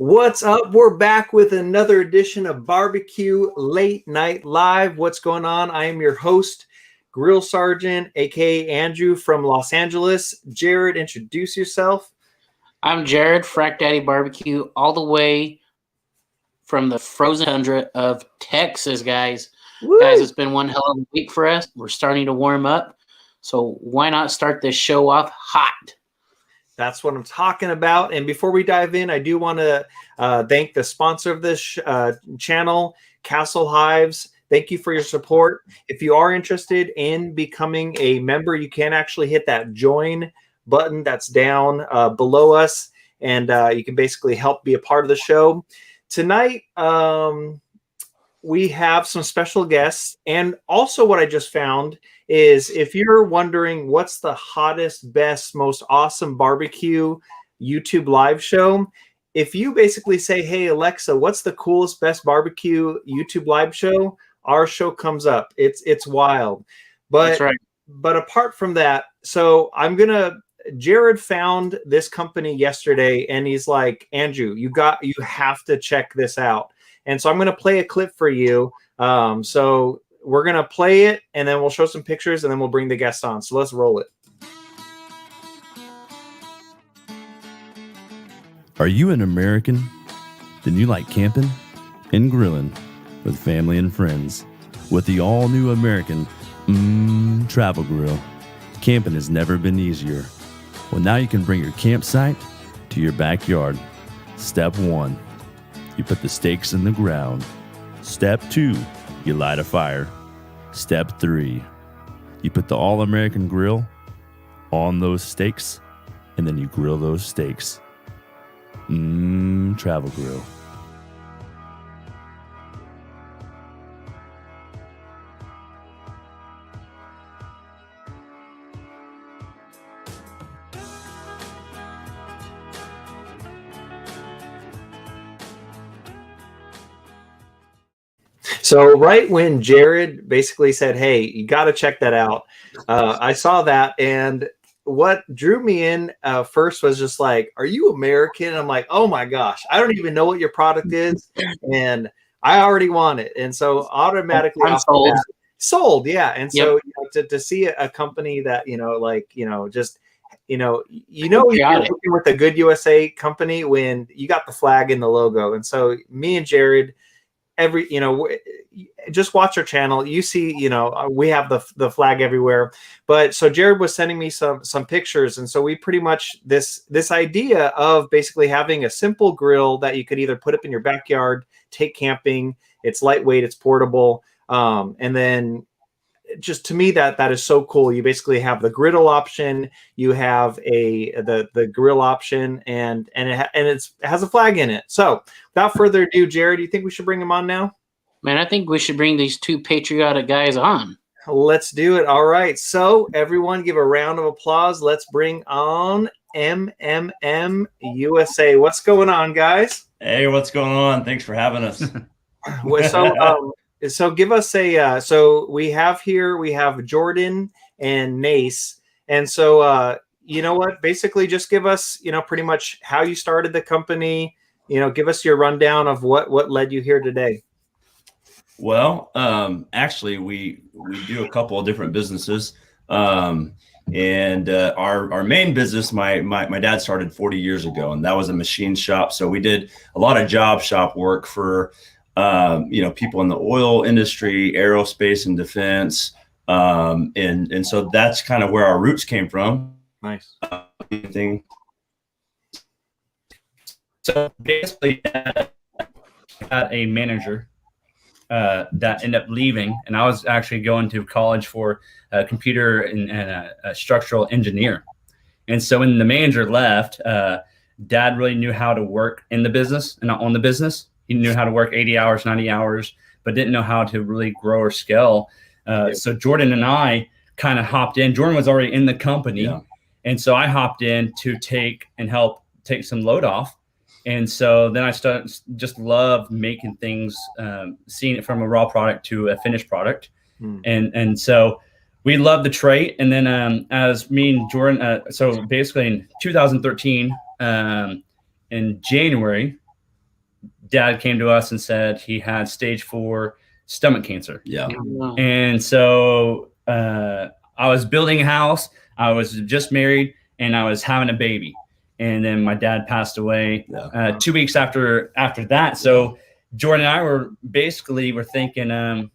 What's up? We're back with another edition of Barbecue Late Night Live. What's going on? I am your host, Grill Sergeant, aka Andrew from Los Angeles. Jared, introduce yourself. I'm Jared, Frack Daddy Barbecue, all the way from the frozen tundra of Texas, guys. Woo! Guys, it's been one hell of a week for us. We're starting to warm up, so why not start this show off hot? That's what I'm talking about. And before we dive in, I do want to thank the sponsor of this channel, Castle Hives. Thank you for your support. If you are interested in becoming a member, you can actually hit that join button that's down below us, and you can basically help be a part of the show. Tonight, we have some special guests, and also what I just found is if you're wondering what's the hottest, best, most awesome barbecue YouTube live show, if you basically say, hey, Alexa, what's the coolest, best barbecue YouTube live show? Our show comes up. It's wild. But, That's right. But apart from that, so Jared found this company yesterday, and he's like, Andrew, you have to check this out. And so I'm going to play a clip for you. So we're going to play it, and then we'll show some pictures, and then we'll bring the guests on. So let's roll it. Are you an American? Then you like camping and grilling with family and friends. With the all-new American travel grill, camping has never been easier. Well, now you can bring your campsite to your backyard. Step 1, you put the stakes in the ground. Step 2, you light a fire. Step 3, you put the all-American grill on those stakes, and then you grill those steaks. Travel grill. So right when Jared basically said, hey, you got to check that out, I saw that, and what drew me in first was just like, are you American? And I'm like, oh my gosh, I don't even know what your product is, and I already want it. And so automatically I'm sold. Yeah. And so to see a company that, you're working with a good USA company when you got the flag in the logo. And so me and Jared, just watch our channel. You see, we have the flag everywhere. But so Jared was sending me some pictures, and so we pretty much this idea of basically having a simple grill that you could either put up in your backyard, take camping. It's lightweight, it's portable, and then just to me that is so cool. You basically have the griddle option, you have the grill option, and it has a flag in it. So without further ado, Jared, do you think we should bring him on now? Man, I think we should bring these two patriotic guys on. Let's do it. All right. So everyone give a round of applause. Let's bring on MMM USA. What's going on, guys? Hey, what's going on? Thanks for having us. So give us so we have Geordan and Nace. And so, you know what, basically just give us, pretty much how you started the company, give us your rundown of what led you here today. Well, actually we do a couple of different businesses. And our main business, my dad started 40 years ago, and that was a machine shop. So we did a lot of job shop work for people in the oil industry, aerospace and defense. And so that's kind of where our roots came from. Nice. So basically I had a manager that ended up leaving, and I was actually going to college for a computer and a structural engineer. And so when the manager left, Dad really knew how to work in the business and not on the business. He knew how to work 80 hours, 90 hours, but didn't know how to really grow or scale. So Jordan and I kind of hopped in. Jordan was already in the company. Yeah. And so I hopped in to help take some load off. And so then I just love making things, seeing it from a raw product to a finished product. And so we love the trait. And then as me and Jordan, so basically in 2013, in January, Dad came to us and said he had stage 4 stomach cancer. Yeah. And so I was building a house. I was just married, and I was having a baby. And then my dad passed away 2 weeks after that. So Jordan and I were thinking,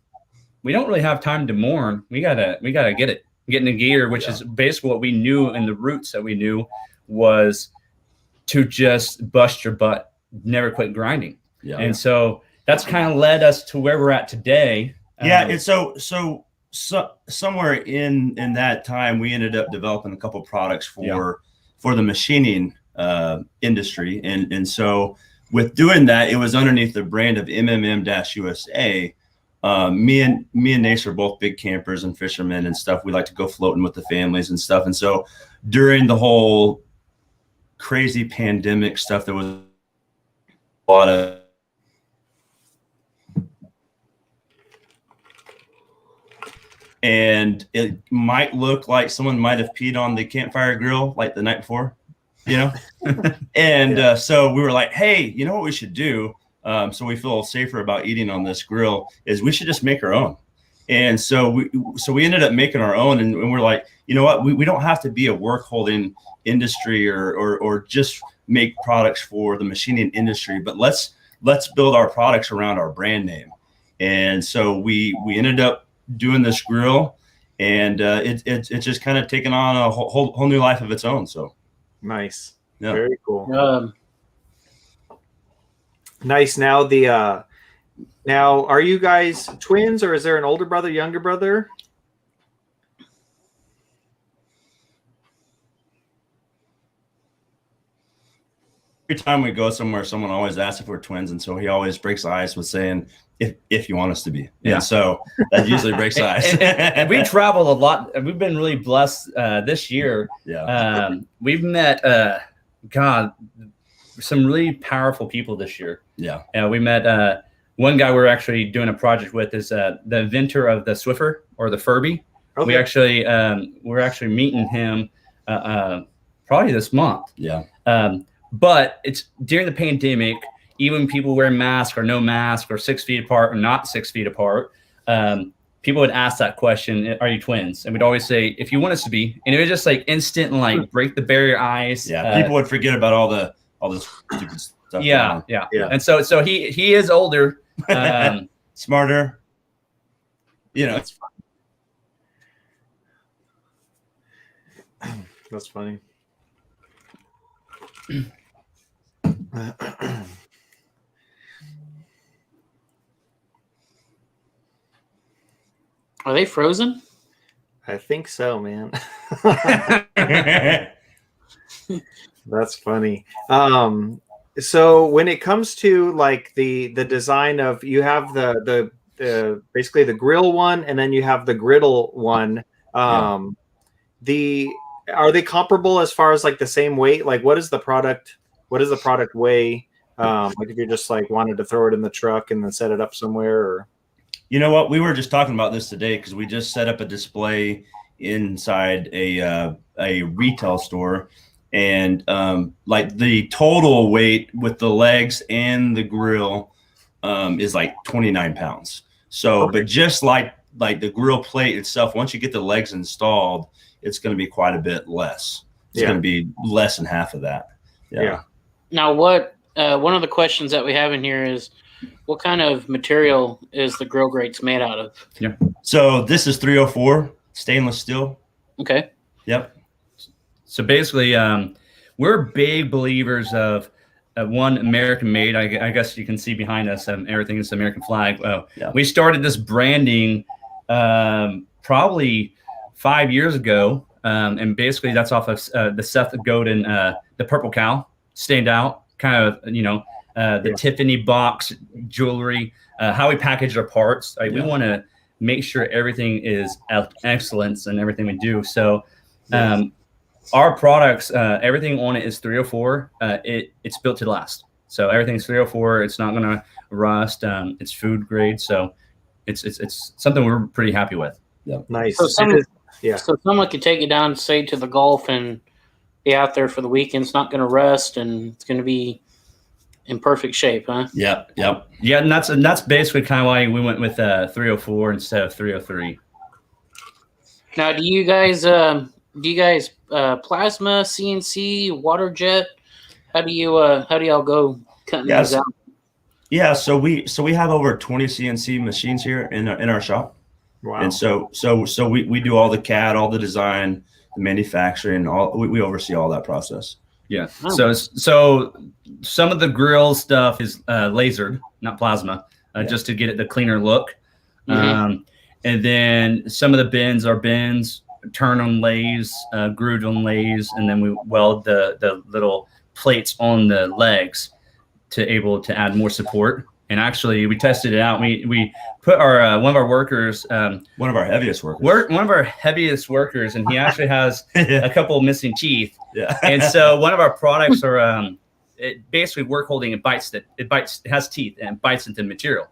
we don't really have time to mourn. We gotta get in the gear, which is basically what we knew, and the roots that we knew was to just bust your butt, never quit grinding. Yeah. And so that's kind of led us to where we're at today. Yeah. And so somewhere in that time, we ended up developing a couple products for the machining industry. And so with doing that, it was underneath the brand of MMM-USA. Me and Nace are both big campers and fishermen and stuff. We like to go floating with the families and stuff. And so during the whole crazy pandemic stuff, there was a lot of and it might look like someone might have peed on the campfire grill like the night before, and so we were like, hey, you know what we should do, so we feel safer about eating on this grill, is we should just make our own. And so we ended up making our own, and we're like, you know what, we don't have to be a work holding industry or just make products for the machining industry, but let's build our products around our brand name. And so we ended up doing this grill, and it's just kind of taken on a whole new life of its own. So nice. Yeah. Very cool. Nice. Now now are you guys twins, or is there an older brother, younger brother? Every time we go somewhere, someone always asks if we're twins, and so he always breaks the ice with saying, if you want us to be. Yeah. And so that usually breaks the ice. and we travel a lot. We've been really blessed this year. Yeah. We've met some really powerful people this year. Yeah. We met one guy we're actually doing a project with is the inventor of the Swiffer, or the Furby. Okay. We're actually meeting him probably this month. Yeah. But it's during the pandemic, even people wearing masks or no mask or 6 feet apart or not 6 feet apart, people would ask that question, are you twins? And we'd always say, if you want us to be. And it was just like instant and like break the barrier ice. Yeah, people would forget about all this stupid stuff. Yeah. And so he is older, smarter. It's fun. That's funny. Are they frozen? I think so, man. That's funny. So when it comes to like the design of, you have the basically the grill one, and then you have the griddle one. Are they comparable as far as like the same weight? Like what does the product weigh? Like if you just like wanted to throw it in the truck and then set it up somewhere, or you know what, we were just talking about this today because we just set up a display inside a retail store, and like the total weight with the legs and the grill is like 29 pounds. So okay. But just like the grill plate itself, once you get the legs installed, it's going to be quite a bit less. It's going to be less than half of that. Yeah. Now, what one of the questions that we have in here is, what kind of material is the grill grates made out of? Yeah. So this is 304 stainless steel. Okay. Yep. So basically, we're big believers of one, American made. I guess you can see behind us, everything is the American flag. We started this branding probably 5 years ago. And basically that's off of the Seth Godin, the purple cow, stand out, kind of, the Tiffany box jewelry, how we package our parts. We want to make sure everything is excellence in everything we do. So our products, everything on it is 304. It's built to last. So everything's 304. It's not going to rust. It's food grade. So it's something we're pretty happy with. Yeah. Nice. So someone could take you down, say, to the Gulf and be out there for the weekend. It's not going to rust, and it's going to be in perfect shape, huh? Yep. Yeah, and that's basically kind of why we went with 304 instead of 303. Now, do you guys plasma, CNC, water jet? How do y'all go cutting these out? Yeah, so we have over 20 CNC machines here in our shop. Wow. And so we do all the CAD, all the design, the manufacturing, we oversee all that process. Yeah. Oh. So some of the grill stuff is lasered, not plasma, just to get it the cleaner look. Mm-hmm. And then some of the bins are turn on lathes, grooved on lathes, and then we weld the little plates on the legs to able to add more support. And actually, we tested it out. We put our one of our workers, one of our heaviest workers, and he actually has a couple of missing teeth. Yeah. And so one of our products are it basically work holding. It has teeth and bites into material.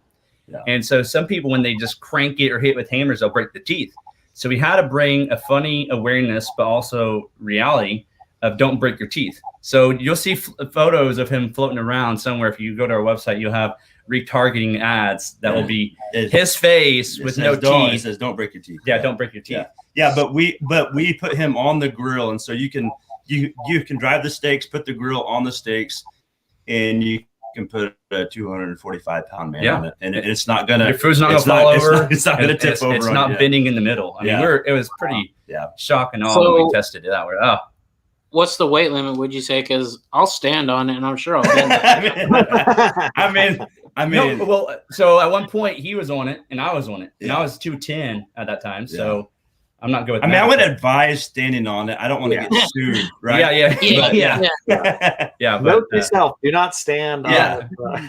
Yeah. And so some people, when they just crank it or hit it with hammers, they'll break the teeth. So we had to bring a funny awareness, but also reality of don't break your teeth. So you'll see photos of him floating around somewhere. If you go to our website, you'll have retargeting ads that will be his face with no teeth. It says, "Don't break your teeth." Yeah, don't break your teeth. Yeah, but we put him on the grill, and so you can drive the steaks, put the grill on the steaks, and you can put a 245-pound man on it, and it's not gonna. Your food's not gonna fall over. It's not gonna tip over. It's not bending in the middle. I mean, it was pretty shocking when we tested it out. What's the weight limit, would you say? Because I'll stand on it, and I'm sure I'll bend it. I mean, no, well, so at one point he was on it, and I was on it, and I was 210 at that time. So I'm not good with. I would advise standing on it. I don't want to get sued, right? Yeah. But, note yourself: do not stand. Yeah,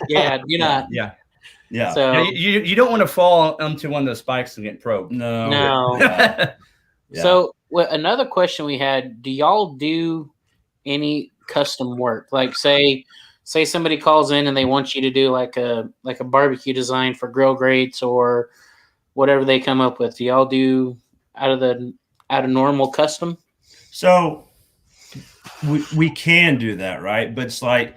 do not. Yeah. So you don't want to fall onto one of those spikes and get probed. No. So another question we had: do y'all do any custom work? Like say somebody calls in and they want you to do like a barbecue design for grill grates or whatever they come up with. Do y'all do out of normal custom? So we can do that, right? But it's like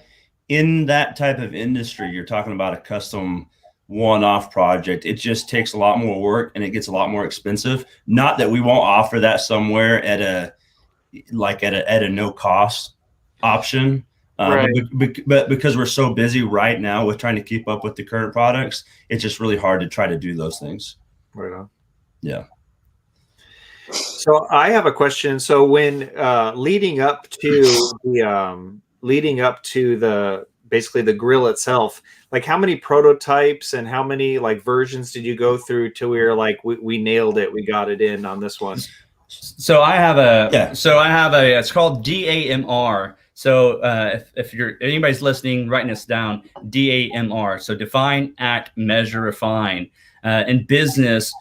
in that type of industry, you're talking about a custom one-off project. It just takes a lot more work and it gets a lot more expensive. Not that we won't offer that somewhere at a no cost option. Right. But because we're so busy right now with trying to keep up with the current products, it's just really hard to try to do those things. Right on. Yeah. So I have a question. So when leading up to the basically the grill itself, like how many prototypes and how many like versions did you go through till we were like we nailed it, we got it in on this one? So I have it's called DAMR. So if anybody's listening, writing this down, DAMR. So define, act, measure, refine. In business,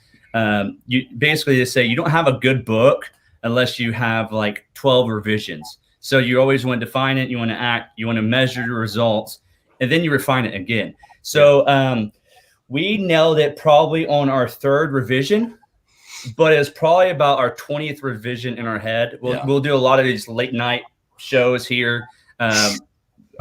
you basically say you don't have a good book unless you have like 12 revisions. So you always want to define it, you want to act, you want to measure your results, and then you refine it again. So we nailed it probably on our 3rd revision, but it's probably about our 20th revision in our head. We'll do a lot of these late night shows here at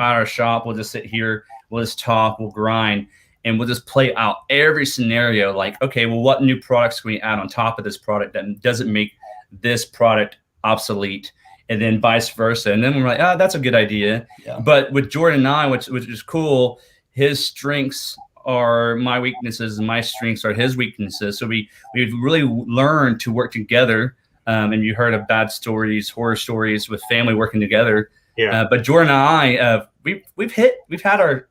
our shop. We'll just sit here, we'll just talk, we'll grind, and we'll just play out every scenario. Like, okay, well, what new products can we add on top of this product that doesn't make this product obsolete? And then vice versa. And then we're like, that's a good idea. Yeah. But with Geordan and I, which is cool, his strengths are my weaknesses and my strengths are his weaknesses. So we've really learned to work together. And you heard of bad stories, horror stories with family working together. Yeah. But Geordan and I, we've had our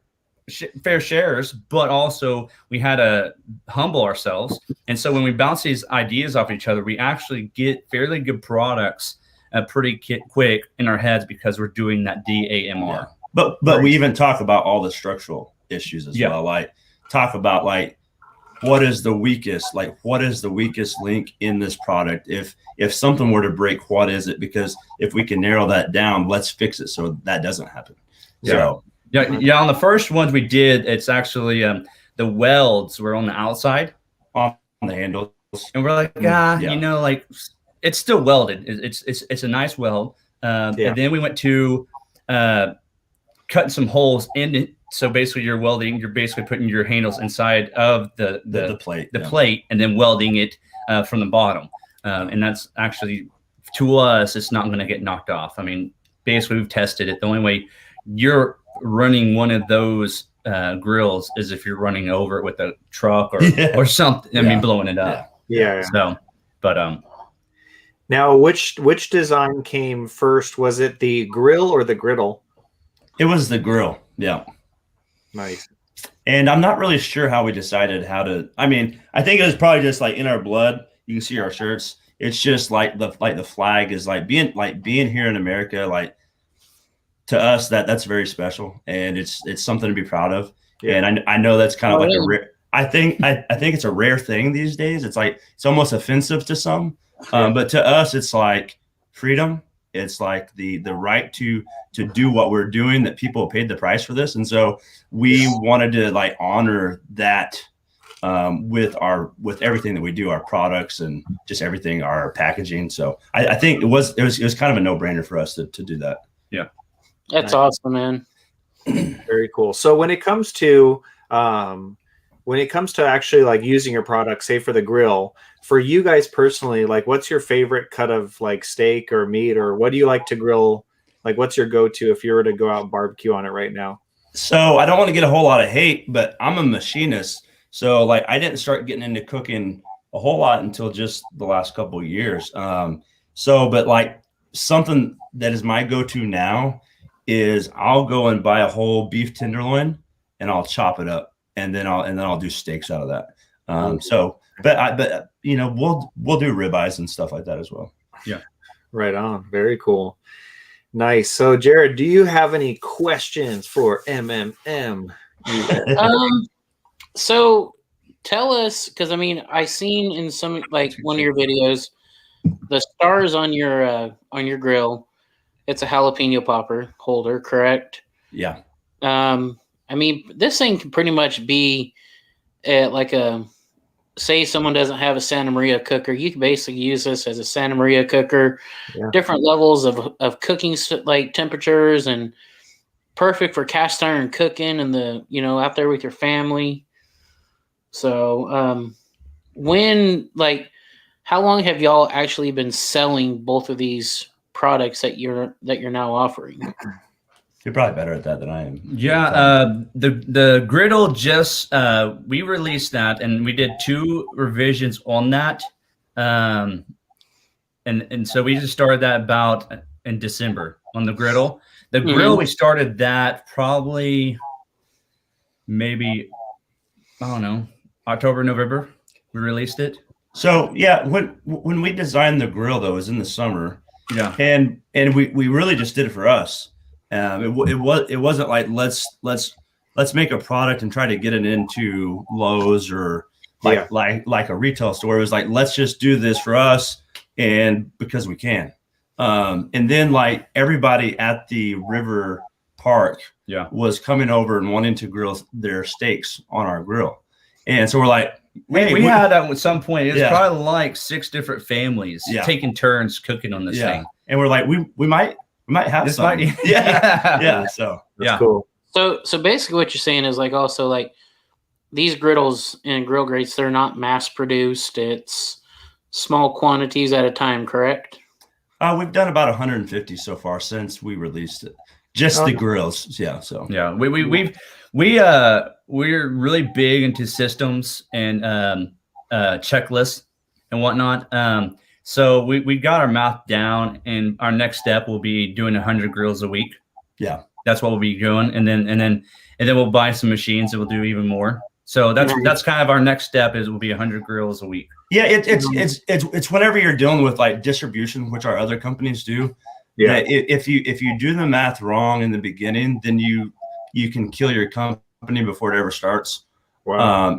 fair shares, but also we had to humble ourselves. And so when we bounce these ideas off each other, we actually get fairly good products pretty quick in our heads because we're doing that DAMR. Yeah. But we even talk about all the structural issues as well. Like talk about like what is the weakest link in this product? If something were to break, what is it? Because if we can narrow that down, let's fix it so that doesn't happen. So on the first ones we did, it's actually the welds were on the outside on the handles, and we're like, like it's still welded. It's a nice weld. And then we went to cutting some holes in so basically you're welding, you're basically putting your handles inside of the plate, plate, and then welding it from the bottom. And that's actually, to us, it's not going to get knocked off. I mean, basically we've tested it. The only way you're running one of those grills is if you're running over it with a truck or something. I mean, blowing it up. Yeah. So, but now which design came first? Was it the grill or the griddle? It was the grill. Yeah. Nice. And I'm not really sure how we decided how to. I mean, I think it was probably just like in our blood. You can see our shirts. It's just like the flag is being here in America. Like, to us, that's very special, and it's something to be proud of. Yeah. And I know that's kind of like a rare. I think it's a rare thing these days. It's like it's almost offensive to some, but to us, it's like freedom. It's like the right to do what we're doing, that people paid the price for this. And so we wanted to like honor that with everything that we do, our products and just everything, our packaging. So I think it was kind of a no-brainer for us to do that. Yeah. That's awesome, man. Very cool. So when it comes to actually like using your product, say for the grill, for you guys personally, like what's your favorite cut of like steak or meat, or what do you like to grill? Like what's your go-to if you were to go out and barbecue on it right now? So I don't want to get a whole lot of hate, but I'm a machinist. So like I didn't start getting into cooking a whole lot until just the last couple of years. But like something that is my go-to now is I'll go and buy a whole beef tenderloin and I'll chop it up, and then I'll do steaks out of that. But you know, we'll do ribeyes and stuff like that as well. Yeah. Right on. Very cool. Nice. So Jared, do you have any questions for MMM? So tell us, because I mean, I seen in some like one of your videos, the stars on your grill. It's a jalapeno popper holder, correct? Yeah. I mean, this thing can pretty much be like say someone doesn't have a Santa Maria cooker, you can basically use this as a Santa Maria cooker. Yeah. Different levels of cooking like temperatures, and perfect for cast iron cooking and out there with your family. So how long have y'all actually been selling both of these products that you're now offering? You're probably better at that than I am. Yeah, the griddle just we released that, and we did 2 revisions on that, and so we just started that about in December on the griddle. The grill, we started that probably maybe, I don't know, October, November. We released it. So yeah, when we designed the grill though, it was in the summer. Yeah, and we really just did it for us. It wasn't like let's make a product and try to get it into Lowe's or like a retail store. It was like, let's just do this for us, and because we can. And then like everybody at the river park was coming over and wanting to grill their steaks on our grill, and so we're like, hey, we had that at some point. It's probably like 6 different families taking turns cooking on this thing, and we're like, we might have this some. So that's cool. So basically what you're saying is like also like these griddles and grill grates, they're not mass produced. It's small quantities at a time, correct? We've done about 150 so far since we released it. Just the grills. Yeah. So yeah, we're really big into systems and checklists and whatnot. So we got our math down, and our next step will be doing 100 grills a week. Yeah, that's what we'll be doing, and then we'll buy some machines and we'll do even more. So that's kind of our next step, is will be 100 grills a week. Yeah, it's whenever you're dealing with like distribution, which our other companies do. Yeah, if you do the math wrong in the beginning, then you can kill your company before it ever starts. Wow.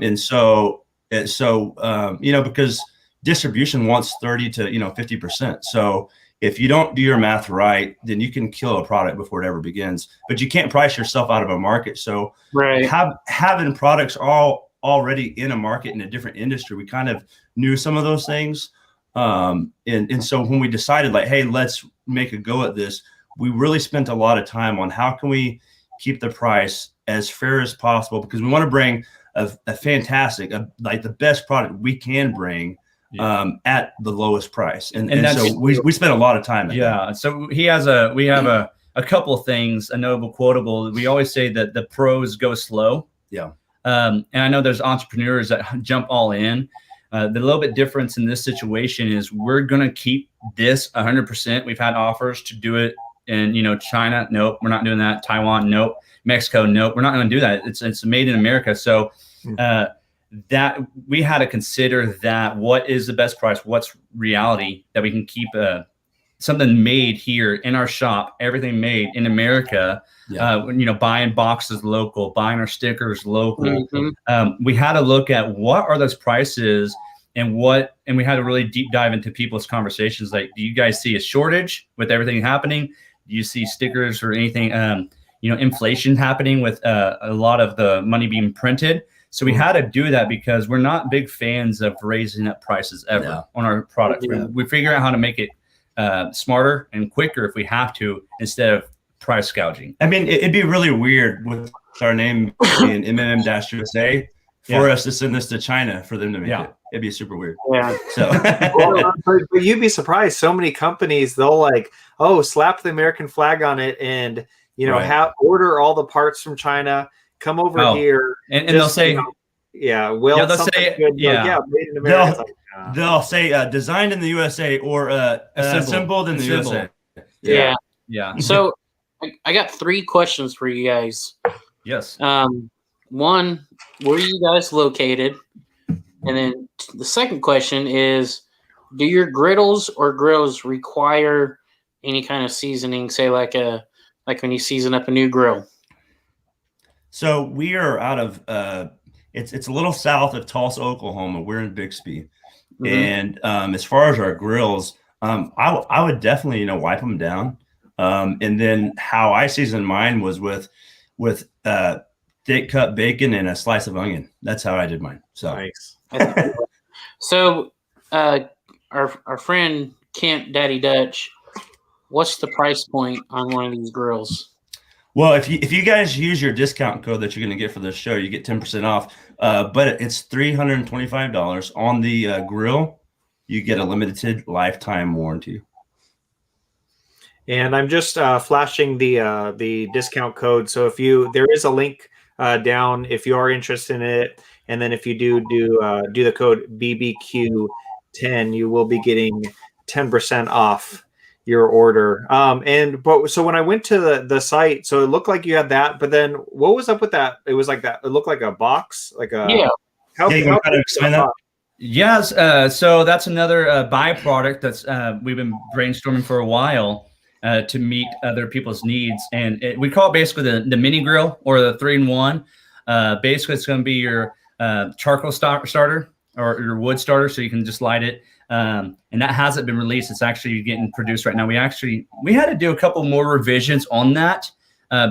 Because distribution wants 30 to 50%. So if you don't do your math right, then you can kill a product before it ever begins. But you can't price yourself out of a market. So having products all already in a market in a different industry, we kind of knew some of those things. And so when we decided like, hey, let's make a go at this, we really spent a lot of time on how can we keep the price as fair as possible because we want to bring a fantastic, like the best product we can bring at the lowest price. And so we spent a lot of time. So we have a couple of things, a notable quotable. We always say that the pros go slow. Yeah. And I know there's entrepreneurs that jump all in. The little bit difference in this situation is we're going to keep this 100%. We've had offers to do it in, China. Nope, we're not doing that. Taiwan. Nope. Mexico. Nope. We're not going to do that. It's made in America. So that we had to consider that what is the best price? What's reality that we can keep something made here in our shop, everything made in America, buying boxes local, buying our stickers local. We had to look at what are those prices and we had to really deep dive into people's conversations. Like, do you guys see a shortage with everything happening? Do you see stickers or anything, inflation happening with a lot of the money being printed? So we had to do that because we're not big fans of raising up prices ever on our products. We figure out how to make it smarter and quicker if we have to, instead of price gouging. I mean, it'd be really weird with our name being MMM-USA for us to send this to China for them to make it. It'd be super weird. Yeah. So, but you'd be surprised. So many companies, they'll slap the American flag on it and, order all the parts from China, come over here. And they'll say, made in America. They'll say designed in the USA or assembled in the USA. Yeah. So I got 3 questions for you guys. Yes. One, where are you guys located? And then the second question is, do your griddles or grills require any kind of seasoning? Say like when you season up a new grill. So we are out of it's a little south of Tulsa, Oklahoma. We're in Bixby. And as far as our grills, I would definitely, wipe them down. And then how I seasoned mine was with thick cut bacon and a slice of onion. That's how I did mine. So nice. So our friend Kent Daddy Dutch, what's the price point on one of these grills? Well, if you guys use your discount code that you're going to get for this show, you get 10% off. But it's $325 on the grill. You get a limited lifetime warranty. And I'm just flashing the discount code. So there is a link down if you are interested in it, and then if you do the code BBQ10, you will be getting 10% off your order. So when I went to the site, so it looked like you had that, but then what was up with that? It was like that. It looked like a box, like a How you can kind of explain that? Yes. So that's another byproduct that's we've been brainstorming for a while to meet other people's needs, and we call it basically the mini grill or the 3-in-1. Basically, it's going to be your charcoal starter or your wood starter, so you can just light it. And that hasn't been released. It's actually getting produced right now. We had to do a couple more revisions on that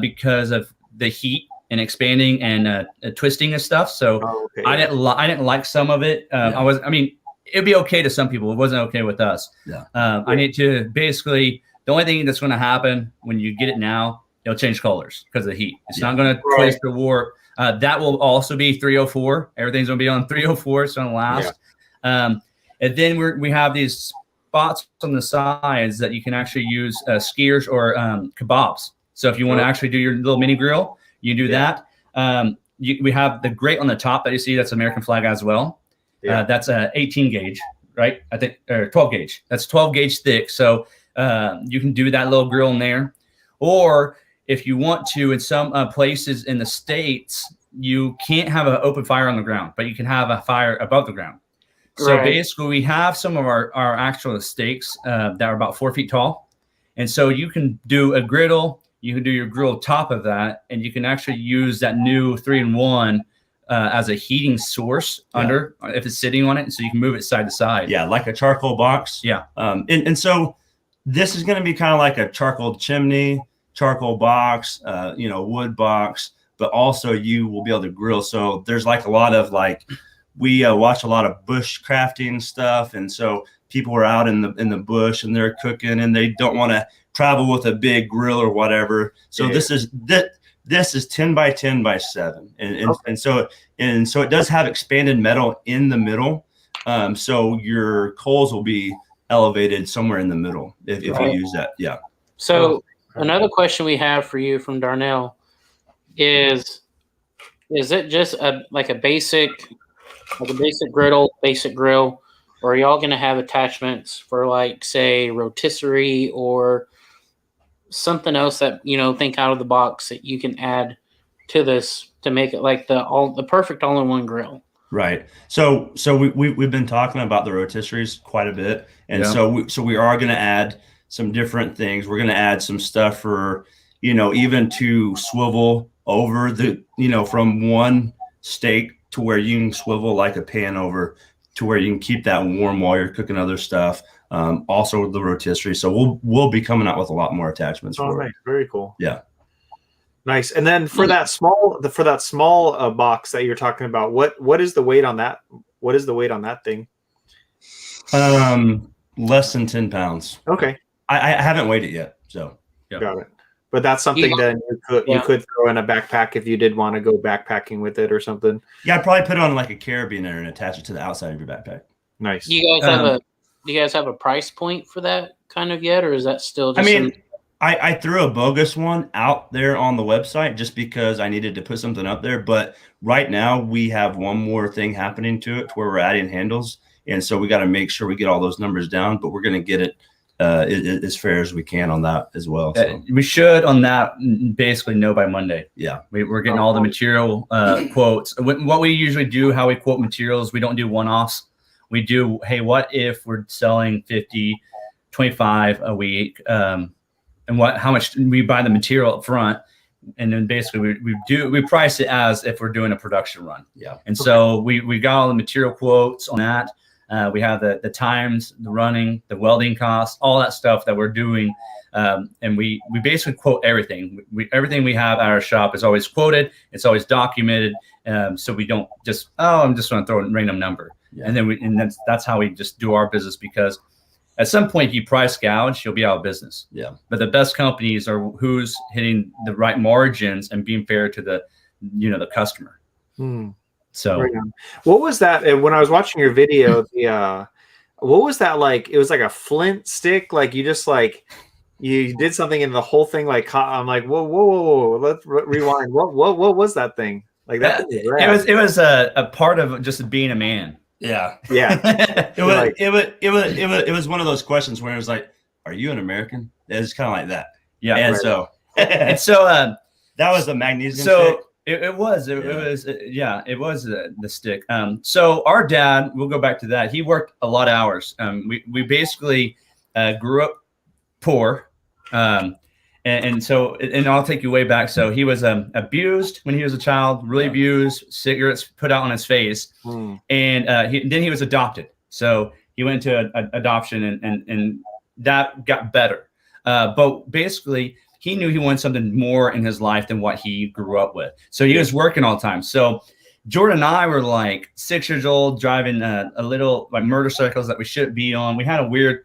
because of the heat and expanding and twisting and stuff. So I didn't like some of it. It'd be okay to some people. It wasn't okay with us. I need to basically, the only thing that's going to happen when you get it now, it'll change colors because of the heat. It's not going to twist or warp. That will also be 304. Everything's going to be on 304. It's going to last. And then we have these spots on the sides that you can actually use skiers or kebabs. So if you want to actually do your little mini grill, you do that. We have the grate on the top that you see. That's American flag as well. That's a 18 gauge, right? I think, or 12 gauge. That's 12 gauge thick. So you can do that little grill in there. Or if you want to, in some places in the States, you can't have an open fire on the ground, but you can have a fire above the ground. So basically, we have some of our actual steaks that are about 4 feet tall. And so you can do a griddle, you can do your grill top of that, and you can actually use that new 3-in-1 as a heating source under, if it's sitting on it. So you can move it side to side. Yeah, like a charcoal box. Yeah. And so this is going to be kind of like a charcoal chimney, charcoal box, wood box, but also you will be able to grill. So there's like a lot of we watch a lot of bush crafting stuff, and so people are out in the bush and they're cooking, and they don't want to travel with a big grill or whatever. So this This is 10 by 10 by 7, and so it does have expanded metal in the middle. So your coals will be elevated somewhere in the middle if you use that. Yeah. So another question we have for you from Darnell is it just a basic griddle, basic grill, or are y'all going to have attachments for like say rotisserie or something else that think out of the box that you can add to this to make it like the perfect all-in-one grill? Right. So we've been talking about the rotisseries quite a bit, and so we are going to add some different things. We're going to add some stuff for even to swivel over the from one steak to where you can swivel like a pan over to where you can keep that warm while you're cooking other stuff. Also the rotisserie. So we'll be coming out with a lot more attachments. Oh, nice. Very cool. Yeah. Nice. And then for that small box that you're talking about, what is the weight on that? What is the weight on that thing? Less than 10 pounds. Okay. I haven't weighed it yet. So got it. But that's something that you could throw in a backpack if you did want to go backpacking with it or something. Yeah, I'd probably put it on like a carabiner and attach it to the outside of your backpack. Nice. Do you guys have a price point for that kind of yet, or is that still just I threw a bogus one out there on the website just because I needed to put something up there. But right now we have one more thing happening to it where we're adding handles. And so we got to make sure we get all those numbers down, but we're going to get it as fair as we can on that as well. So. We should on that basically know by Monday. Yeah. We're getting all the material quotes. What we usually do, how we quote materials, we don't do one-offs. We do, hey, what if we're selling 50, 25 a week? And how much we buy the material up front, and then basically we price it as if we're doing a production run. Yeah. And so we got all the material quotes on that. We have the times, the running, the welding costs, all that stuff that we're doing. And we basically quote everything. Everything we have at our shop is always quoted. It's always documented. So we don't just, I'm just going to throw a random number. Yeah. And then that's how we just do our business, because at some point, if you price gouge, you'll be out of business. Yeah. But the best companies are who's hitting the right margins and being fair to the customer. So what was that when I was watching your video? What was that like? It was like a flint stick. Like you just you did something and the whole thing I'm like, whoa. Let's rewind. What was that thing? Like that? It was a part of just being a man. Yeah. It was one of those questions where it was like, "Are you an American?" It's kind of like that. Yeah. And so that was the magnesium stick. It was the stick. So our dad, we'll go back to that. He worked a lot of hours. We basically grew up poor. And so I'll take you way back. So he was abused when he was a child, really abused, cigarettes put out on his face. And then he was adopted. So he went to adoption and that got better. But basically, he knew he wanted something more in his life than what he grew up with. So he was working all the time. So Jordan and I were like 6 years old, driving a little like motorcycles that we shouldn't be on. We had a weird,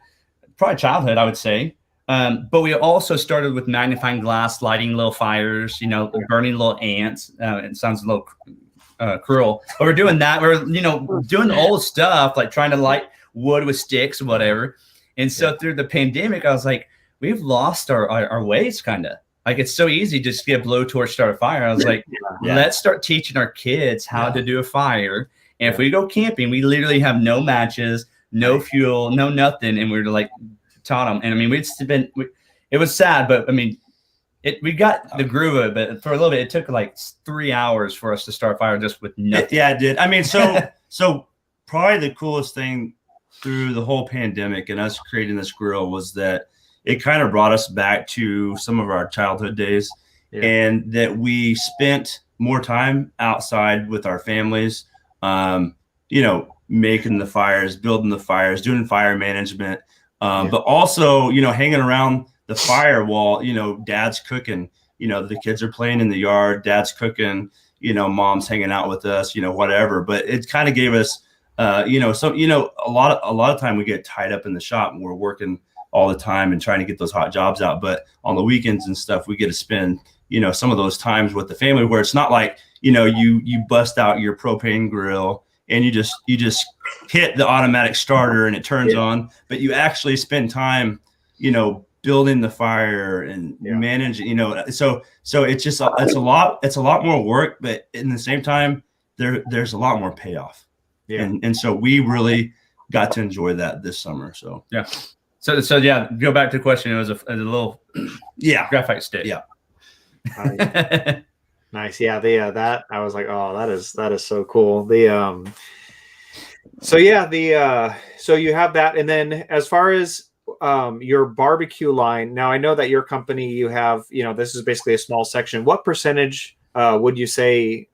probably childhood, I would say. But we also started with magnifying glass, lighting little fires, burning little ants. It sounds a little cruel, but we're doing that. We're, doing old stuff, like trying to light wood with sticks or whatever. And so through the pandemic, I was like, we've lost our ways, kind of. Like, it's so easy to just get a blowtorch, start a fire. I was like, let's start teaching our kids how to do a fire. And if we go camping, we literally have no matches, no fuel, no nothing. And we're like, taught them. And I mean, it was sad, but I mean, we got the groove of it, but for a little bit, it took like 3 hours for us to start fire just with nothing. Yeah, it did. I mean, so probably the coolest thing through the whole pandemic and us creating this grill was that it kind of brought us back to some of our childhood days, and that we spent more time outside with our families, making the fires, building the fires, doing fire management, but also, hanging around the fire while, dad's cooking, the kids are playing in the yard, dad's cooking, mom's hanging out with us, whatever. But it kind of gave us, a lot of time we get tied up in the shop and we're working all the time and trying to get those hot jobs out. But on the weekends and stuff, we get to spend, some of those times with the family where it's not like, you bust out your propane grill and you just hit the automatic starter and it turns on, but you actually spend time, building the fire and managing, so it's just, it's a lot more work, but in the same time, there's a lot more payoff. Yeah. And so we really got to enjoy that this summer. So, yeah. So yeah, go back to the question. It was a little graphite stick. Yeah. Nice. Yeah. That I was like, oh, that is so cool. So you have that. And then as far as your barbecue line, now I know that your company, you have, this is basically a small section. What percentage would you say,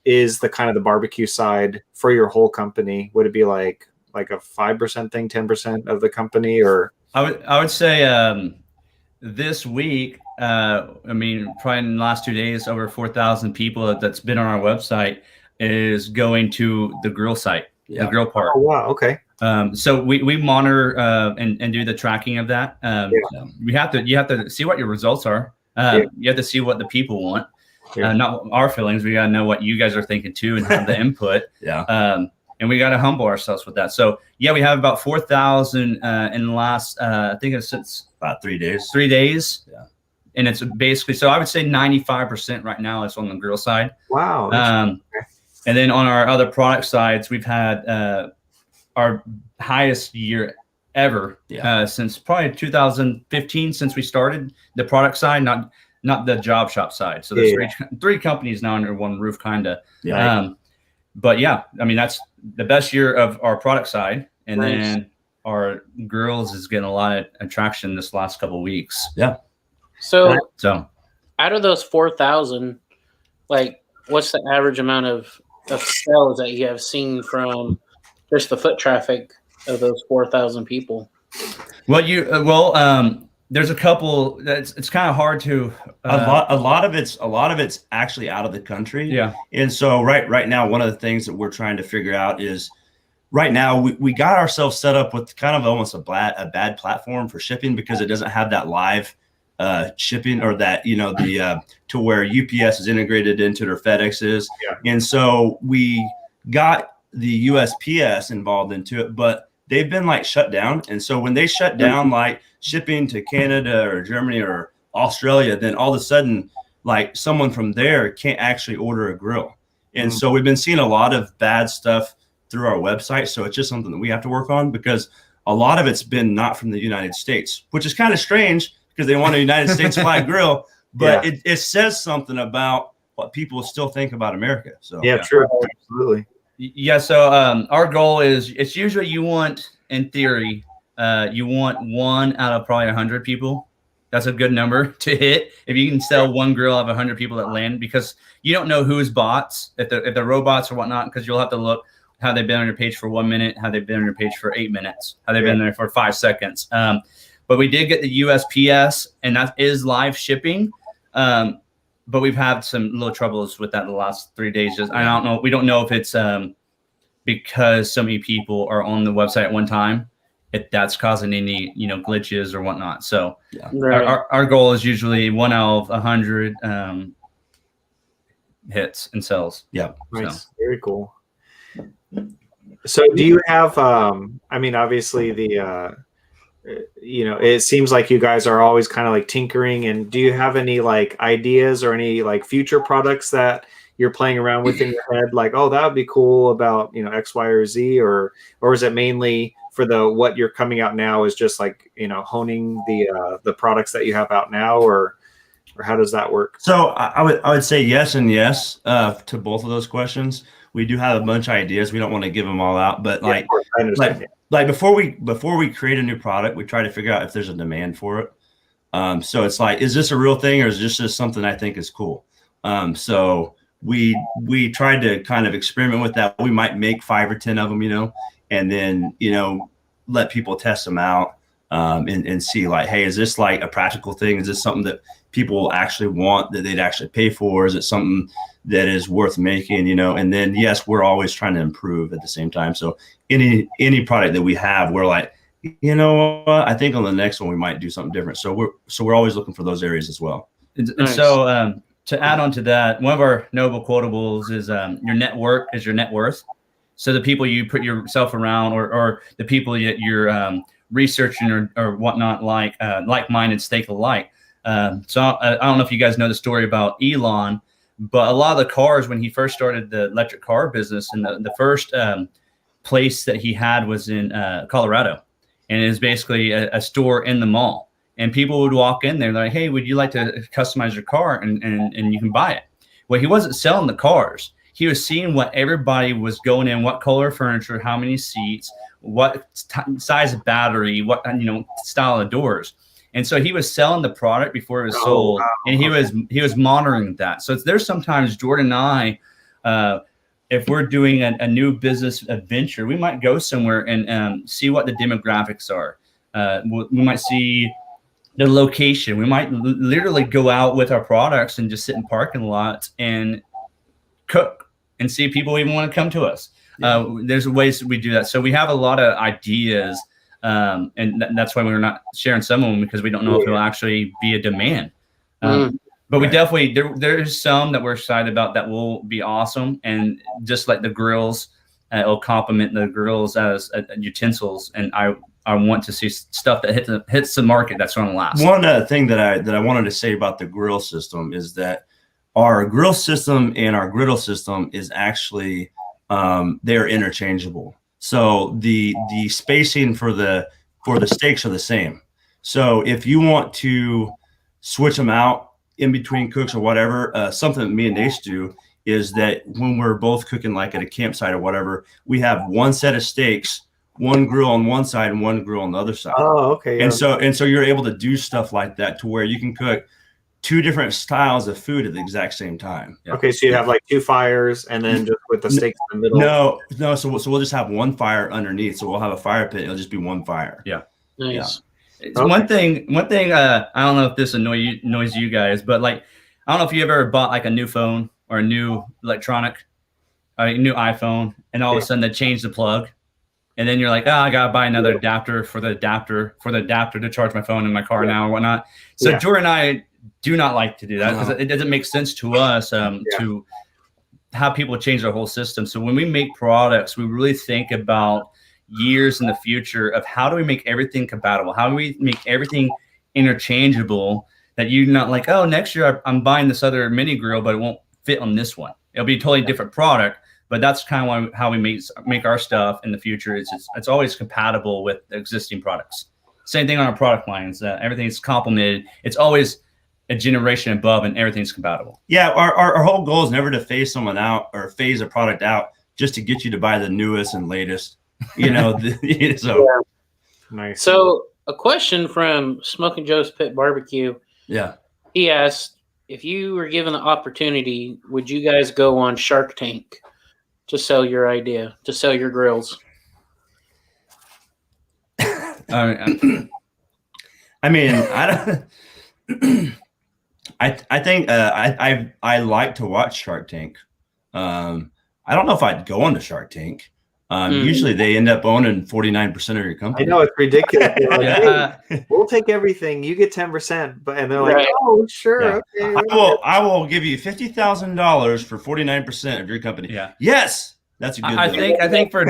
is the kind of the barbecue side for your whole company? Would it be like a 5% thing, 10% of the company, or? I would say this week, probably in the last 2 days, over 4,000 people that's been on our website is going to the grill site, the grill part. Oh, wow. Okay. So we monitor and do the tracking of that. You have to see what your results are. You have to see what the people want. Not our feelings. We got to know what you guys are thinking too and have the input. And we got to humble ourselves with that. So we have about 4,000 in the last, I think it's about 3 days. 3 days. Yeah. And it's basically, so I would say 95% right now is on the grill side. Wow. And then on our other product sides, we've had our highest year ever since probably 2015, since we started the product side, not the job shop side. So there's three companies now under one roof, kind of. But that's the best year of our product side. And then our grills is getting a lot of attraction this last couple of weeks. Yeah. So out of those 4,000, like, what's the average amount of sales that you have seen from just the foot traffic of those 4,000 people? Well, there's a couple that's, it's kind of hard to a lot of it's actually out of the country. Yeah. And so right now, one of the things that we're trying to figure out is right now we got ourselves set up with kind of almost a bad platform for shipping, because it doesn't have that live shipping, or that, to where UPS is integrated into it or FedEx is. Yeah. And so we got the USPS involved into it, but they've been like shut down. And so when they shut down like shipping to Canada or Germany or Australia, then all of a sudden, like, someone from there can't actually order a grill. And so we've been seeing a lot of bad stuff through our website. So it's just something that we have to work on, because a lot of it's been not from the United States, which is kind of strange, because they want a United States flag grill, but it says something about what people still think about America. So true. Absolutely. Yeah. So our goal is, it's usually, you want, in theory, you want 1 out of probably 100 people. That's a good number to hit. If you can sell one grill out of 100 people that land, because you don't know who's bots, if they're robots or whatnot, because you'll have to look how they've been on your page for 1 minute, how they've been on your page for 8 minutes, how they've been there for 5 seconds. But we did get the USPS, and that is live shipping. But we've had some little troubles with that the last 3 days. I don't know. We don't know if it's because so many people are on the website at one time, if that's causing any, glitches or whatnot. So our goal is usually 1 out of 100 hits and sells. Yeah. Nice. So. Very cool. So do you have, obviously the, it seems like you guys are always kind of like tinkering, and do you have any like ideas or any like future products that you're playing around with in your head? Like, oh, that would be cool about, X, Y, or Z, or is it mainly for what you're coming out now is just like, honing the products that you have out now, or how does that work? So I would say yes and yes to both of those questions. We do have a bunch of ideas. We don't want to give them all out, but like before we create a new product, we try to figure out if there's a demand for it. So it's like, is this a real thing, or is this just something I think is cool? So we tried to kind of experiment with that. We might make 5 or 10 of them, and then, let people test them out and see like, hey, is this like a practical thing? Is this something that people actually want, that they'd actually pay for? Is it something that is worth making, And then, yes, we're always trying to improve at the same time. So any product that we have, we're like, I think on the next one we might do something different. So we're always looking for those areas as well. And so to add on to that, one of our noble quotables is your network is your net worth. So the people you put yourself around, or the people that you're researching or whatnot, like-minded, stake alike. So I don't know if you guys know the story about Elon, but a lot of the cars, when he first started the electric car business, and the first place that he had was in Colorado, and it was basically a store in the mall. And people would walk in there, they're like, "Hey, would you like to customize your car and you can buy it?" Well, he wasn't selling the cars. He was seeing what everybody was going in, what color furniture, how many seats, what size of battery, what style of doors. And so he was selling the product before it was sold, wow. And he was monitoring that. So there's sometimes Jordan and I, if we're doing a new business adventure, we might go somewhere and see what the demographics are. We might see the location. We might literally go out with our products and just sit in parking lots and cook and see if people even want to come to us. Yeah. There's ways that we do that. So we have a lot of ideas, and that's why we're not sharing some of them, because we don't know if it'll actually be a demand. But we definitely, there's some that we're excited about that will be awesome. And just like the grills, it'll complement the grills as utensils. And I want to see stuff that hits the market that's going to last. One thing that I wanted to say about the grill system is that our grill system and our griddle system is actually they're interchangeable. So the spacing for the steaks are the same. So if you want to switch them out in between cooks or whatever, something that me and Nace do is that when we're both cooking, like at a campsite or whatever, we have one set of steaks, one grill on one side and one grill on the other side. Oh, okay. Yeah. And so you're able to do stuff like that to where you can cook two different styles of food at the exact same time. Yeah. Okay, so you have like two fires, and then just with the steaks in the middle. No. So we'll just have one fire underneath. So we'll have a fire pit. It'll just be one fire. Yeah. Nice. Yeah. One thing. I don't know if this annoys you guys, but like, I don't know if you ever bought like a new phone or a new electronic, a new iPhone, and all of a sudden they change the plug, and then you're like, I gotta buy another adapter for the adapter to charge my phone in my car now or whatnot. So Jordan and I do not like to do that because it doesn't make sense to us to have people change their whole system. So when we make products, we really think about years in the future of how do we make everything compatible? How do we make everything interchangeable, that you're not like, oh, next year I'm buying this other mini grill, but it won't fit on this one. It'll be a totally different product, but that's kind of how we make our stuff in the future. It's always compatible with existing products. Same thing on our product lines. Everything's complemented. It's always a generation above, and everything's compatible. Yeah, our whole goal is never to phase someone out or phase a product out just to get you to buy the newest and latest. So nice. So a question from Smoking Joe's Pit Barbecue. Yeah. He asked, if you were given the opportunity, would you guys go on Shark Tank to sell your idea, to sell your grills? I mean, I don't. I think I like to watch Shark Tank. I don't know if I'd go on to Shark Tank. Usually they end up owning 49% of your company. I know, it's ridiculous. Like, hey, we'll take everything. You get 10%, and they're like, "Oh, sure, okay." I will give you $50,000 for 49% of your company. Yeah. That's a good. I think for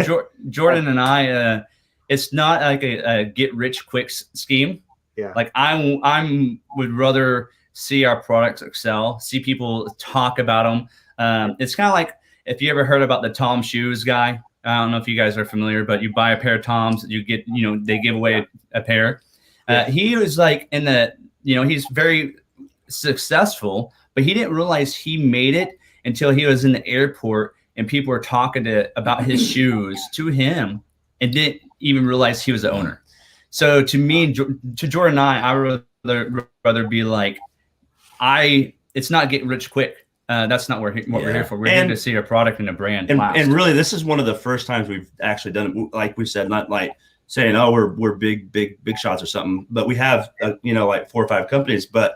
Jordan and I, it's not like a get rich quick scheme. Yeah. Like I would rather see our products excel, see people talk about them. It's kind of like if you ever heard about the Tom Shoes guy. I don't know if you guys are familiar, but you buy a pair of Toms, you get, they give away a pair. He was like he's very successful, but he didn't realize he made it until he was in the airport and people were talking about his shoes to him and didn't even realize he was the owner. So to me, to Jordan and I would rather be like, it's not getting rich quick. That's not what we're here for. We're here to see a product and a brand last. And really, this is one of the first times we've actually done it. Like we said, not like saying, "Oh, we're big shots" or something. But we have like 4 or 5 companies. But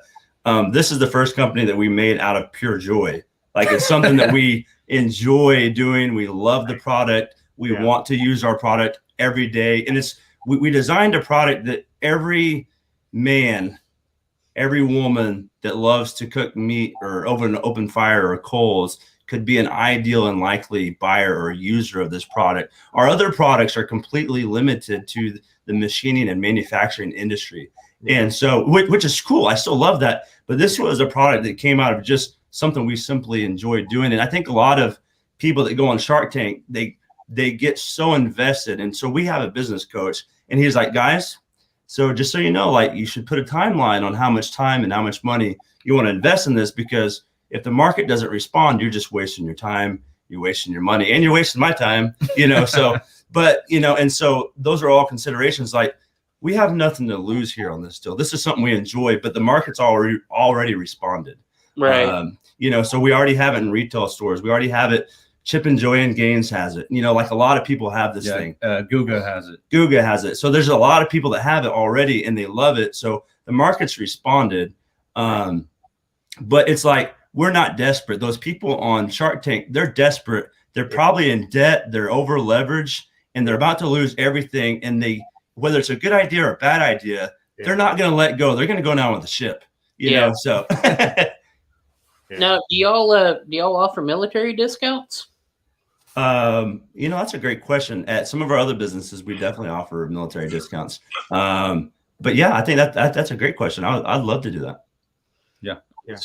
this is the first company that we made out of pure joy. Like it's something that we enjoy doing. We love the product. We want to use our product every day. And we designed a product that every man every woman that loves to cook meat or over an open fire or coals could be an ideal and likely buyer or user of this product. Our other products are completely limited to the machining and manufacturing industry. And so, which is cool. I still love that. But this was a product that came out of just something we simply enjoyed doing. And I think a lot of people that go on Shark Tank, they get so invested. And so we have a business coach, and he's like, guys, so just so you know, like, you should put a timeline on how much time and how much money you want to invest in this, because if the market doesn't respond, you're just wasting your time, you're wasting your money, and you're wasting my time, so, but, and so those are all considerations. Like, we have nothing to lose here on this deal. This is something we enjoy, but the market's already responded. Right. So we already have it in retail stores. We already have it. Chip and Joanne Gaines has it. Like a lot of people have this thing. Guga has it. Guga has it. So there's a lot of people that have it already and they love it. So the market's responded. But it's like, we're not desperate. Those people on Shark Tank, they're desperate. They're probably in debt. They're over leveraged and they're about to lose everything. And whether it's a good idea or a bad idea, they're not going to let go. They're going to go down with the ship, so. Now, do y'all offer military discounts? That's a great question. At some of our other businesses, we definitely offer military discounts. But yeah, I think that's a great question. I'd love to do that. Yeah.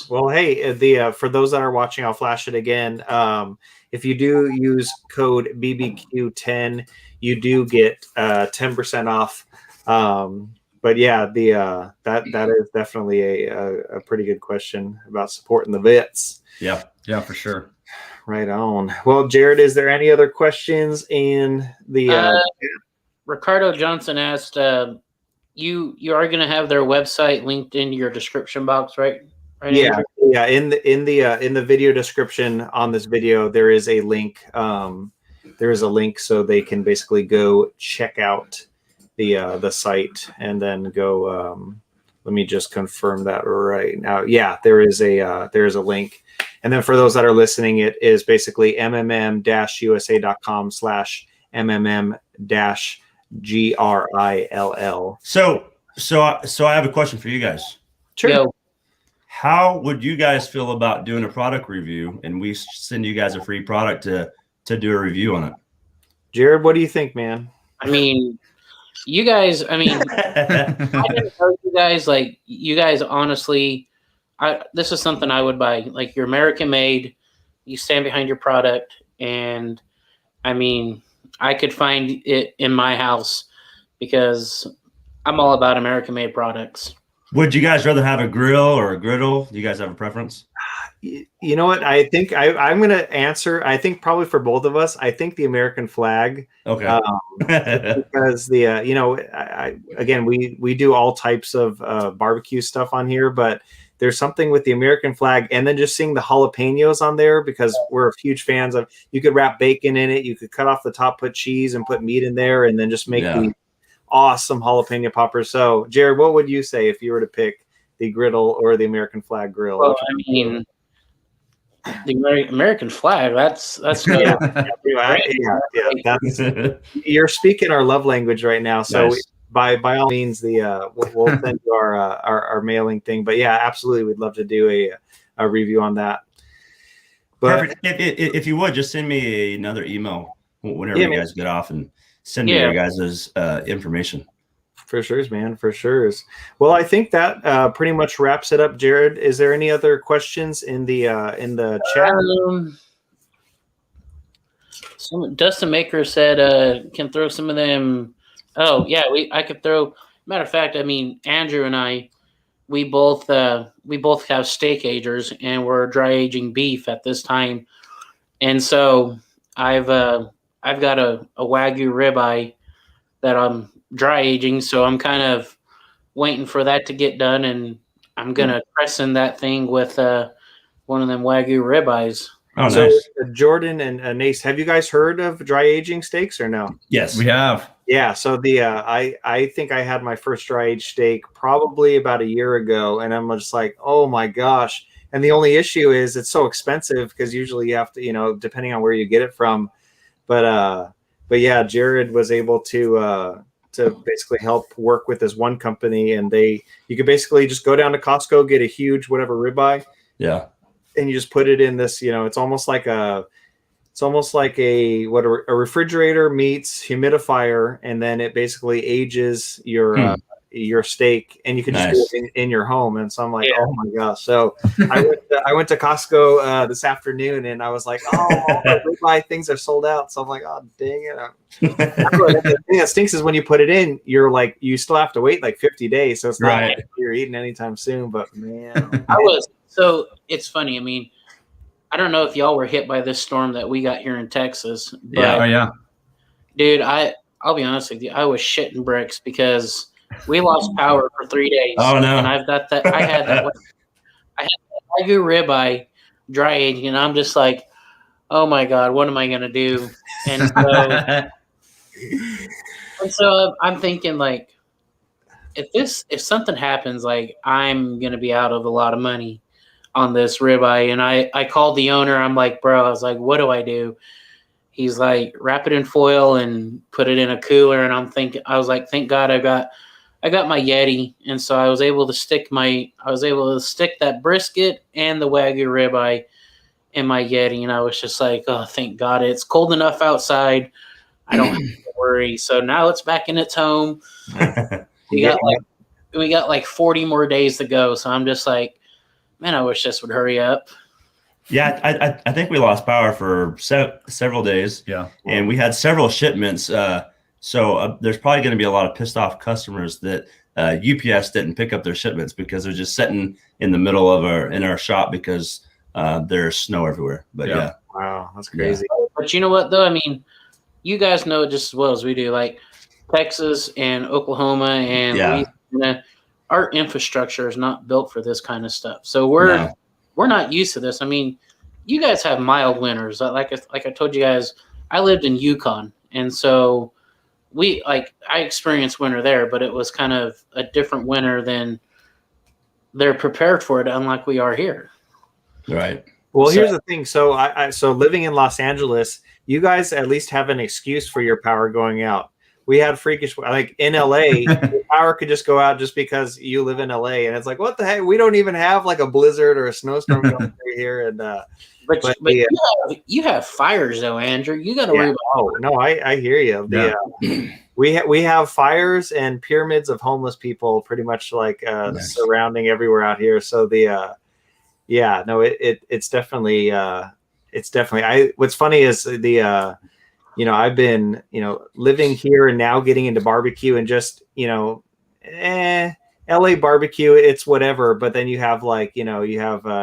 Well, hey, for those that are watching, I'll flash it again. If you do use code BBQ10, you do get 10% off. But yeah, that is definitely a pretty good question about supporting the vets. Yeah, for sure. Right on. Well, Jared, is there any other questions in the? Ricardo Johnson asked, you are going to have their website linked in your description box, right? Yeah. In the video description on this video, there is a link. There is a link so they can basically go check out the site and then go. Let me just confirm that right now. Yeah, there is a link. And then for those that are listening, it is basically mmm-usa.com/mmm-grill. So I have a question for you guys. Sure. Yo. How would you guys feel about doing a product review and we send you guys a free product to do a review on it? Jared, what do you think, man? I mean, you guys, I didn't know you guys, like, you guys, honestly, this is something I would buy. Like, you're American made, you stand behind your product, and I could find it in my house because I'm all about American made products. Would you guys rather have a grill or a griddle? Do you guys have a preference? You know what? I think I'm going to answer. I think probably for both of us, I think the American flag. Okay. Because again, we do all types of barbecue stuff on here, but there's something with the American flag, and then just seeing the jalapenos on there, because we're huge fans of. You could wrap bacon in it. You could cut off the top, put cheese, and put meat in there, and then just make the awesome jalapeno poppers. So, Jared, what would you say if you were to pick the griddle or the American flag grill? Well, the American flag, that's yeah, you're speaking our love language right now. So nice. by all means, we'll send you our mailing thing. But yeah, absolutely, we'd love to do a review on that. But perfect. If you would, just send me another email whenever you guys get off and send me your guys' information. For sure, man. For sure. Well, I think that pretty much wraps it up. Jared, is there any other questions in the chat? Dustin Maker said, "Can throw some of them." Oh yeah, I could throw. Matter of fact, Andrew and I, we both have steak agers, and we're dry aging beef at this time, and so I've got a Wagyu ribeye that I'm dry aging, so I'm kind of waiting for that to get done, and I'm gonna crescent that thing with one of them Wagyu ribeyes. Oh, so nice. Geordan and Nace, have you guys heard of dry aging steaks or no? Yes, we have. Yeah, so I think I had my first dry aged steak probably about a year ago, and I'm just like, oh my gosh. And the only issue is it's so expensive, because usually you have to, depending on where you get it from. But yeah, Jared was able to to basically help work with this one company, and you could basically just go down to Costco, get a huge whatever ribeye, Yeah. and you just put it in this. It's almost like a refrigerator meets humidifier, and then it basically ages your steak, and you can just do it in your home. And so I'm like, oh my gosh. So I went to Costco this afternoon, and I was like, oh, all the ribeye things are sold out. So I'm like, oh, dang it. The thing that stinks is when you put it in, you still have to wait like 50 days. So it's not like you're eating anytime soon, but man. So it's funny. I mean, I don't know if y'all were hit by this storm that we got here in Texas. But dude, I'll be honest with you. I was shitting bricks because we lost power for 3 days. Oh no! And I had that Wagyu ribeye dry aging, and I'm just like, oh my god, what am I gonna do? And so I'm thinking, like, if something happens, like, I'm gonna be out of a lot of money on this ribeye. And I called the owner. I'm like, bro, I was like, what do I do? He's like, wrap it in foil and put it in a cooler. And I was like, thank God I got my Yeti. And so I was able to stick that brisket and the Wagyu ribeye in my Yeti. And I was just like, oh, thank God it's cold enough outside. I don't have to worry. So now it's back in its home. We got like 40 more days to go. So I'm just like, man, I wish this would hurry up. Yeah, I think we lost power for several days. Yeah. And we had several shipments. So there's probably going to be a lot of pissed off customers that UPS didn't pick up their shipments because they're just sitting in the middle of our shop because there's snow everywhere. But yeah. Wow, that's crazy. Yeah. But you know what, though? I mean, you guys know it just as well as we do. Like Texas and Oklahoma and Louisiana, our infrastructure is not built for this kind of stuff. So we're not used to this. I mean, you guys have mild winters. Like I told you guys, I lived in Yukon, and so I experienced winter there, but it was kind of a different winter than they're prepared for it, unlike we are here. Right. Well, here's the thing. So so living in Los Angeles, you guys at least have an excuse for your power going out. We had freakish, like in LA, the power could just go out just because you live in LA, and it's like, what the heck? We don't even have like a blizzard or a snowstorm going through here. And but you have fires though, Andrew. You got to worry about. Oh no, I hear you. We have fires and pyramids of homeless people, pretty much like surrounding everywhere out here. So it's definitely what's funny is I've been, living here and now getting into barbecue and just, LA barbecue, it's whatever. But then you have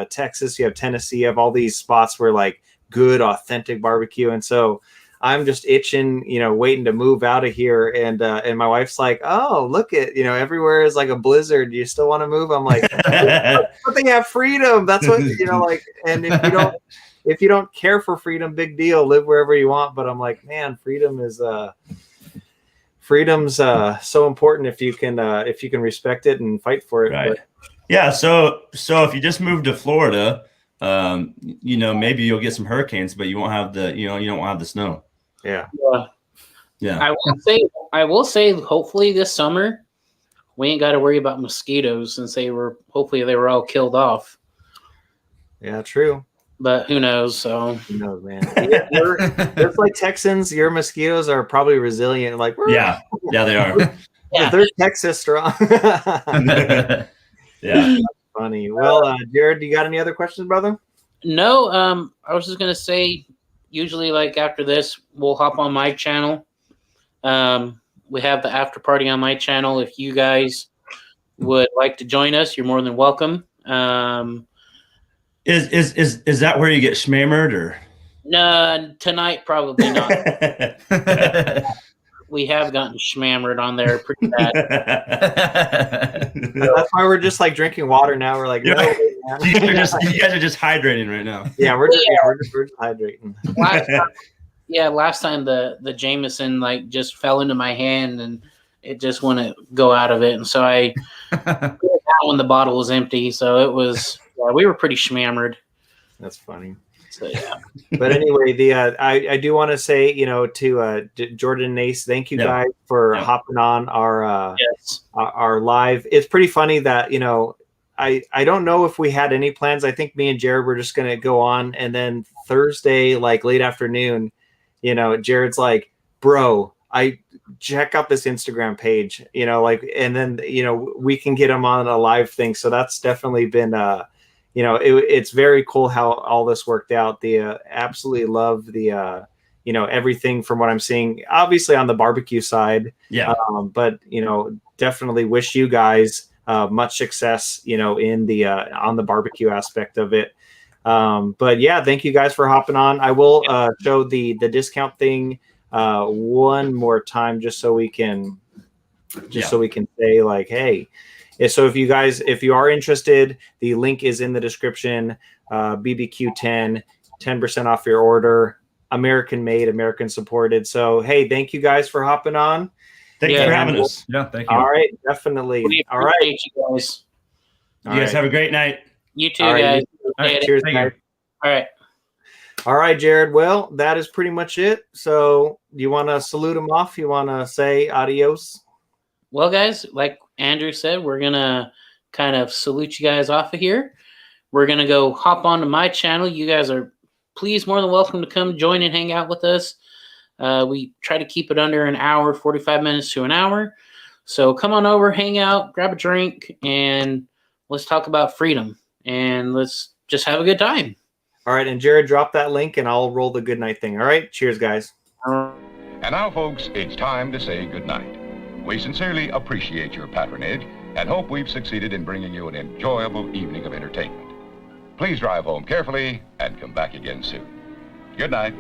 Texas, you have Tennessee, you have all these spots where like good, authentic barbecue. And so I'm just itching, waiting to move out of here. And my wife's like, oh, look at, everywhere is like a blizzard. Do you still want to move? I'm like, but they have freedom. That's what, and if you don't care for freedom, big deal, live wherever you want. But I'm like, man, freedom's so important if you can respect it and fight for it. Right. But, yeah. So if you just move to Florida, maybe you'll get some hurricanes, but you won't have you don't have the snow. Yeah. Yeah. I will say, hopefully this summer we ain't got to worry about mosquitoes since hopefully they were all killed off. Yeah, true. But who knows? So who knows, man. It's like Texans. Your mosquitoes are probably resilient. Like yeah, they are. They're Texas strong. Yeah, that's funny. Well, Jared, do you got any other questions, brother? No. I was just gonna say, usually, like after this, we'll hop on my channel. We have the after party on my channel. If you guys would like to join us, you're more than welcome. Is that where you get schmammered or? No, tonight probably not. We have gotten schmammered on there pretty bad. That's why we're just like drinking water now. We're like, no, you guys are just hydrating right now. Yeah, we're just hydrating. Last time the Jameson like just fell into my hand and it just wouldn't go out of it, and so I put it out when the bottle was empty. So it was. Yeah, we were pretty schmammered. That's funny. So yeah. But anyway, I do want to say, to Geordan and Nace, thank you guys for hopping on our live. It's pretty funny that I don't know if we had any plans. I think me and Jared were just gonna go on, and then Thursday, like late afternoon, Jared's like, "Bro, I check out this Instagram page," and then we can get him on a live thing. So that's definitely been it's very cool how all this worked out. Absolutely love the everything from what I'm seeing, obviously on the barbecue side. Yeah. But definitely wish you guys much success, in on the barbecue aspect of it. But yeah, thank you guys for hopping on. I will show the discount thing one more time, just so we can say like, hey. So if you are interested, the link is in the description. BBQ 10% off your order. American made, American supported. So hey, thank you guys for hopping on. Thank you for having us. Yeah, thank you. All right, definitely. All right, you guys. You guys have a great night. You too, guys. All right, cheers, guys. All right, Jared. Well, that is pretty much it. So you want to salute them off? You want to say adios? Well, guys, like Andrew said, we're going to kind of salute you guys off of here. We're going to go hop onto my channel. You guys are please more than welcome to come join and hang out with us. We try to keep it under an hour, 45 minutes to an hour. So come on over, hang out, grab a drink, and let's talk about freedom. And let's just have a good time. All right. And Jared, drop that link and I'll roll the good night thing. All right. Cheers, guys. And now, folks, it's time to say good night. We sincerely appreciate your patronage and hope we've succeeded in bringing you an enjoyable evening of entertainment. Please drive home carefully and come back again soon. Good night.